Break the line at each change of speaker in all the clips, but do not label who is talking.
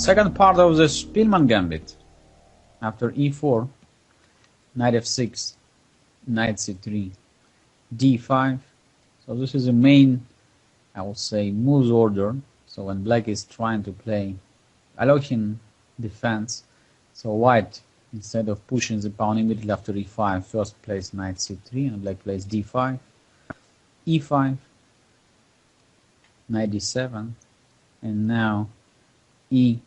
Second part of the Spielmann Gambit. After e4, knight f6, knight c3, d5. So this is the main, I would say, moves order. So when black is trying to play Alekhine defense, so white, instead of pushing the pawn immediately after e5, first plays knight c3 and black plays d5, e5, knight d7, and now e6.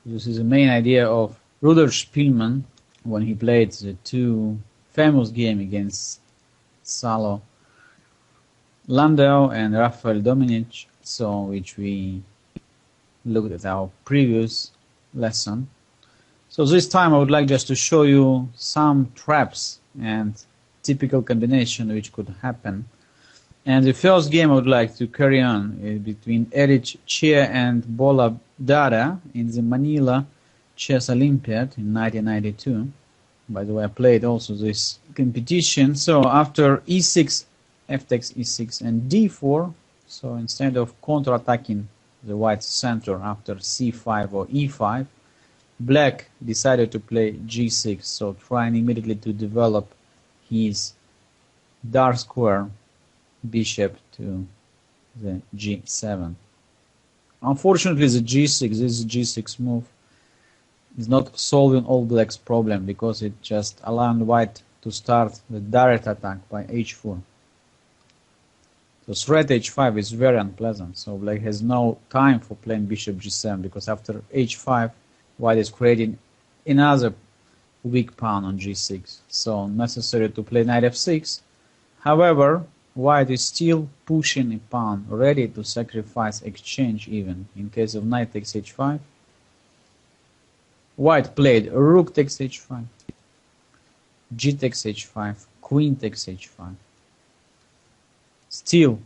This is the main idea of Rudolph Spielmann when he played the two famous games against Salo Landau and Rafael Dominic, so which we looked at our previous lesson. So this time I would like just to show you some traps and typical combination which could happen. And the first game I would like to carry on is between Erich Che and Bola Dada in the Manila Chess Olympiad in 1992. By the way, I played also this competition. So after e6, f takes e6 and d4, so instead of counter-attacking the white center after c5 or e5, black decided to play g6, so trying immediately to develop his dark square bishop to the g7. Unfortunately, the g6, this g6 move, is not solving all black's problem because it just allowed white to start the direct attack by h4. So threat h5 is very unpleasant, so black has no time for playing bishop g7 because after h5, white is creating another weak pawn on g6, so necessary to play knight f6. However, white is still pushing a pawn, ready to sacrifice exchange even. In case of knight takes h5, white played rook takes h5, g takes h5, queen takes h5. Still,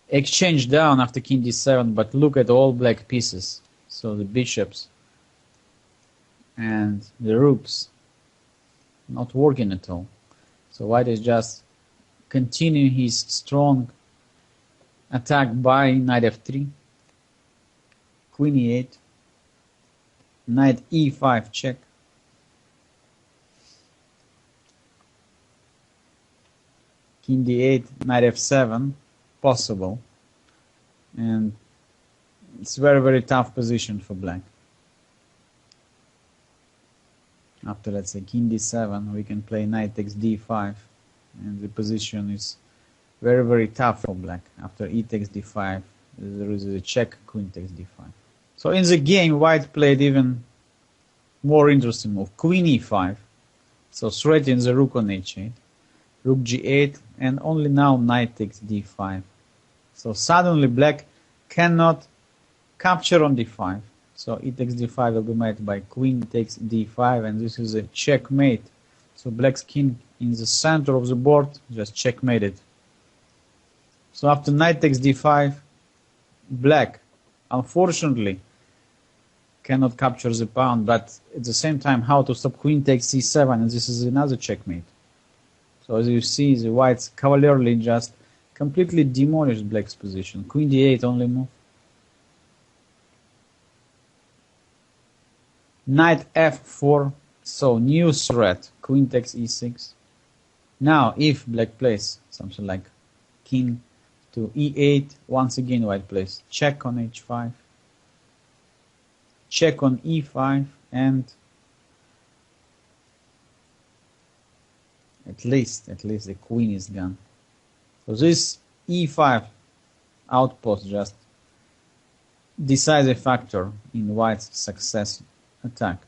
exchange down after king d7, but look at all black pieces. So the bishops and the rooks not working at all. So white is just continuing his strong attack by knight f3, queen e8, knight e5 check, king d8, knight f7 possible, and it's very tough position for black. After, let's say, king d7, we can play knight takes d5, and the position is very tough for black. After e takes d5, there is a check, queen takes d5. So in the game, white played even more interesting move, queen e5, so threatening the rook on h8, rook g8, and only now knight takes d5. So suddenly black cannot capture on d5. So e takes d5 will be made by queen takes d5, and this is a checkmate. So black's king in the center of the board just checkmated. So after knight takes d5, black unfortunately cannot capture the pawn, but at the same time how to stop queen takes c7, and this is another checkmate. So as you see, the whites cavalierly just completely demolished black's position. Queen d8 only move. Knight f4, so new threat, queen takes e6. Now if black plays something like king to e8, once again white plays check on h5, check on e5, and at least the queen is gone. So this e5 outpost just decides a factor in white's success attack.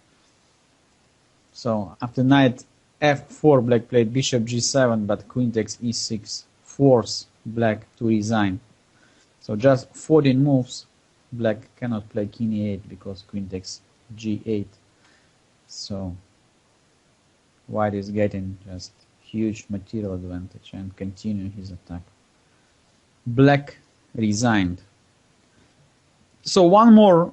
So after knight f4, black played bishop g7, but queen takes e6, force black to resign. So just 14 moves, black cannot play king e8 because queen takes g8. So white is getting just huge material advantage and continue his attack. Black resigned. So one more